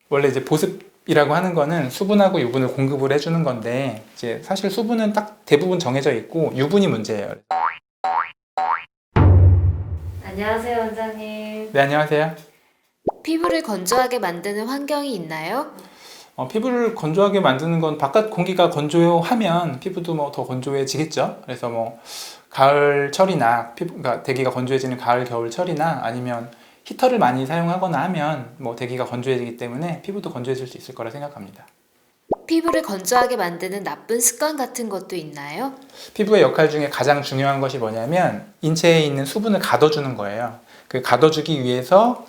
원래 이제 보습이라고 하는 거는 수분하고 유분을 공급을 해주는 건데, 이제 사실 수분은 딱 대부분 정해져 있고 유분이 문제예요. 안녕하세요, 원장님. 네, 안녕하세요. 피부를 건조하게 만드는 환경이 있나요? 피부를 건조하게 만드는 건 바깥 공기가 건조하면 피부도 뭐 더 건조해지겠죠. 그래서 뭐 가을철이나 그러니까 대기가 건조해지는 가을, 겨울철이나 아니면 히터를 많이 사용하거나 하면 뭐 대기가 건조해지기 때문에 피부도 건조해질 수 있을 거라 생각합니다. 피부를 건조하게 만드는 나쁜 습관 같은 것도 있나요? 피부의 역할 중에 가장 중요한 것이 뭐냐면 인체에 있는 수분을 가둬주는 거예요. 그 가둬주기 위해서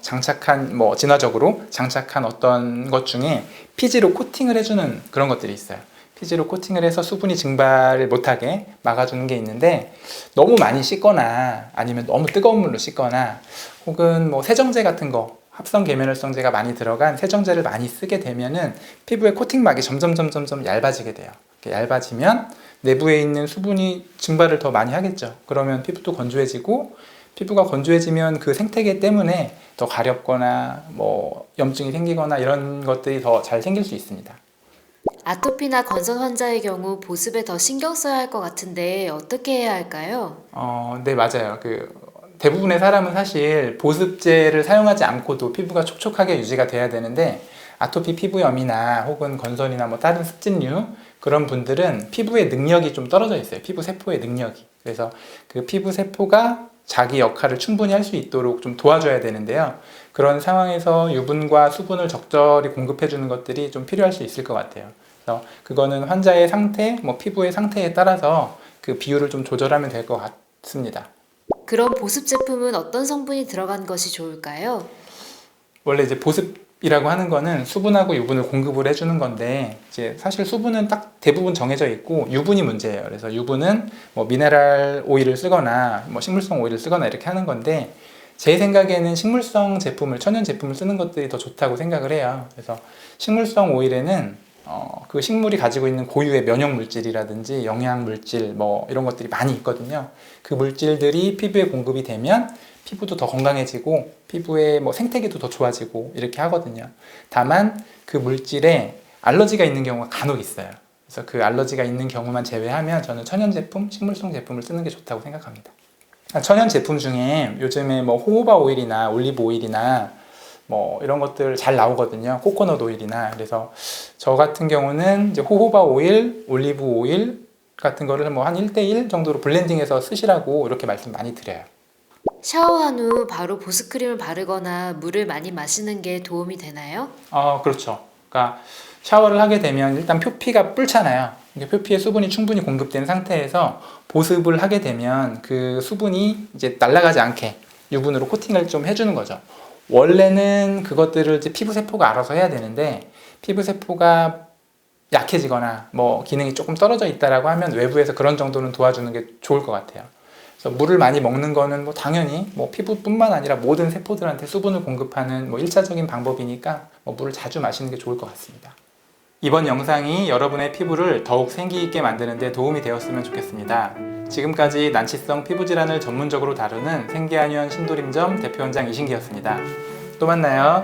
진화적으로 장착한 어떤 것 중에 피지로 코팅을 해주는 그런 것들이 있어요. 피지로 코팅을 해서 수분이 증발을 못하게 막아주는 게 있는데, 너무 많이 씻거나 아니면 너무 뜨거운 물로 씻거나 혹은 뭐 세정제 같은 거, 합성 계면활성제가 많이 들어간 세정제를 많이 쓰게 되면은 피부의 코팅막이 점점 얇아지게 돼요. 얇아지면 내부에 있는 수분이 증발을 더 많이 하겠죠. 그러면 피부도 건조해지고, 피부가 건조해지면 그 생태계 때문에 더 가렵거나 뭐 염증이 생기거나 이런 것들이 더 잘 생길 수 있습니다. 아토피나 건선 환자의 경우 보습에 더 신경 써야 할 것 같은데 어떻게 해야 할까요? 네, 맞아요. 대부분의 사람은 사실 보습제를 사용하지 않고도 피부가 촉촉하게 유지가 돼야 되는데, 아토피 피부염이나 혹은 건선이나 뭐 다른 습진류 그런 분들은 피부의 능력이 좀 떨어져 있어요. 피부 세포의 능력이. 그래서 그 피부 세포가 자기 역할을 충분히 할 수 있도록 좀 도와줘야 되는데요. 그런 상황에서 유분과 수분을 적절히 공급해 주는 것들이 좀 필요할 수 있을 것 같아요. 그래서 그거는 환자의 상태, 뭐 피부의 상태에 따라서 그 비율을 좀 조절하면 될 것 같습니다. 그런 보습 제품은 어떤 성분이 들어간 것이 좋을까요? 원래 이제 보습이라고 하는 거는 수분하고 유분을 공급을 해주는 건데, 이제 사실 수분은 딱 대부분 정해져 있고 유분이 문제예요. 그래서 유분은 뭐 미네랄 오일을 쓰거나 뭐 식물성 오일을 쓰거나 이렇게 하는 건데, 제 생각에는 식물성 제품을, 천연 제품을 쓰는 것들이 더 좋다고 생각을 해요. 그래서 식물성 오일에는 그 식물이 가지고 있는 고유의 면역 물질이라든지 영양 물질 뭐 이런 것들이 많이 있거든요. 그 물질들이 피부에 공급이 되면 피부도 더 건강해지고 피부의 뭐 생태계도 더 좋아지고 이렇게 하거든요. 다만 그 물질에 알러지가 있는 경우가 간혹 있어요. 그래서 그 알러지가 있는 경우만 제외하면 저는 천연 제품, 식물성 제품을 쓰는 게 좋다고 생각합니다. 천연 제품 중에 요즘에 뭐 호호바 오일이나 올리브 오일이나 뭐 이런 것들 잘 나오거든요. 코코넛 오일이나. 그래서 저 같은 경우는 이제 호호바 오일, 올리브 오일 같은 거를 뭐 한 1대1 정도로 블렌딩해서 쓰시라고 이렇게 말씀 많이 드려요. 샤워한 후 바로 보습크림을 바르거나 물을 많이 마시는 게 도움이 되나요? 그렇죠. 그러니까 샤워를 하게 되면 일단 표피가 불잖아요. 표피에 수분이 충분히 공급된 상태에서 보습을 하게 되면 그 수분이 이제 날아가지 않게 유분으로 코팅을 좀 해주는 거죠. 원래는 그것들을 이제 피부 세포가 알아서 해야 되는데, 피부 세포가 약해지거나 뭐 기능이 조금 떨어져 있다라고 하면 외부에서 그런 정도는 도와주는 게 좋을 것 같아요. 그래서 물을 많이 먹는 거는 뭐 당연히 뭐 피부뿐만 아니라 모든 세포들한테 수분을 공급하는 뭐 1차적인 방법이니까 뭐 물을 자주 마시는 게 좋을 것 같습니다. 이번 영상이 여러분의 피부를 더욱 생기 있게 만드는 데 도움이 되었으면 좋겠습니다. 지금까지 난치성 피부 질환을 전문적으로 다루는 생기한의원 신도림점 대표원장 이신기였습니다. 또 만나요.